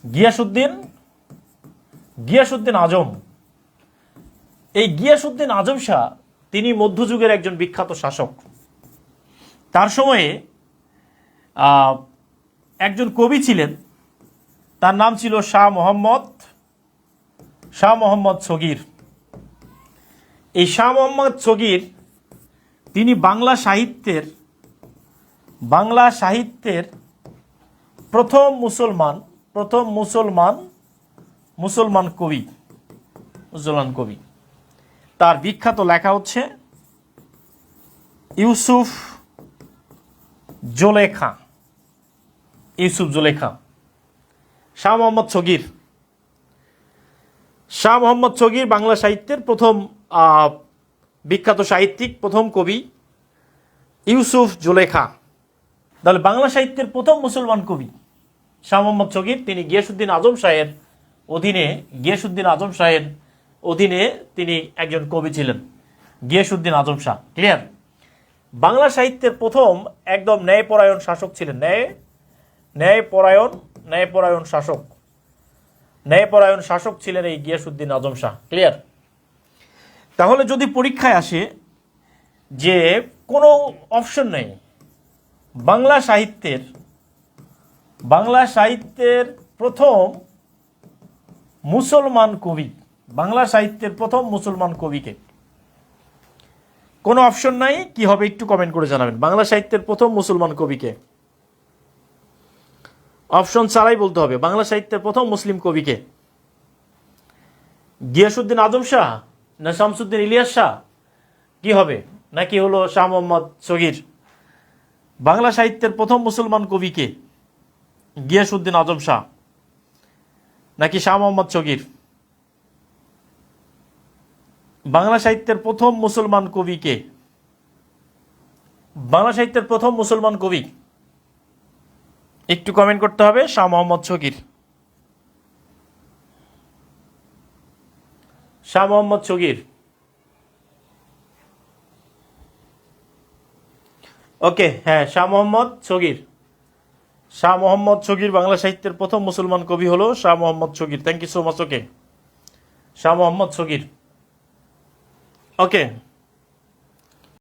গিয়াসউদ্দিন গিয়াসউদ্দিন আজম। এই গিয়াসউদ্দিন আজম শাহ তিনি মধ্যযুগের একজন বিখ্যাত শাসক। তার সময়ে একজন কবি ছিলেন, তার নাম ছিল শাহ মোহাম্মদ সগীর। এই শাহ মোহাম্মদ সগীর তিনি বাংলা সাহিত্যের প্রথম মুসলমান কবি। তার বিখ্যাত লেখা হচ্ছে ইউসুফ জুলেখা। শাহ মোহাম্মদ সগীর বাংলা সাহিত্যের প্রথম বিখ্যাত সাহিত্যিক, প্রথম কবি ইউসুফ জুলেখা। তাহলে বাংলা সাহিত্যের প্রথম মুসলমান কবি শাহ মোহাম্মদ সগীর, তিনি গিয়াসউদ্দিন আজম শাহের অধীনে তিনি একজন কবি ছিলেন, গিয়াসউদ্দিন আজম শাহ। ক্লিয়ার? বাংলা সাহিত্যের প্রথম একদম ন্যায়পরায়ণ শাসক ছিলেন, ন্যায়পরায়ণ শাসক ছিলেন এই গিয়াসউদ্দিন আজম শাহ। ক্লিয়ার? তাহলে যদি পরীক্ষায় আসে যে কোনো অপশন নেই, বাংলা সাহিত্যের প্রথম মুসলমান কবিকে, কোনো অপশন নাই, কি হবে একটু কমেন্ট করে জানাবেন। বাংলা সাহিত্যের প্রথম মুসলমান কবিকে, অপশন ছাড়াই বলতে হবে। বাংলা সাহিত্যের প্রথম মুসলিম কবিকে গিয়াসউদ্দিন আজম শাহ না শামসুদ্দিন ইলিয়াস শাহ, কি হবে? নাকি হলো শাহ মোহাম্মদ সগীর? বাংলা সাহিত্যের প্রথম মুসলমান কবিকে গিয়াসউদ্দিন আজম শাহ নাকি শাহ মোহাম্মদ সগীর? বাংলা সাহিত্যের প্রথম মুসলমান কবিকে, বাংলা সাহিত্যের প্রথম মুসলমান কবি একটু কমেন্ট করতে হবে। শাহ মোহাম্মদ সগীর। ওকে, হ্যাঁ, শাহ মোহাম্মদ সগীর বাংলা সাহিত্যের প্রথম মুসলমান কবি হলো Shah Mohammad Sagir. Thank you so much. Okay, Shah Mohammad Sagir. Okay.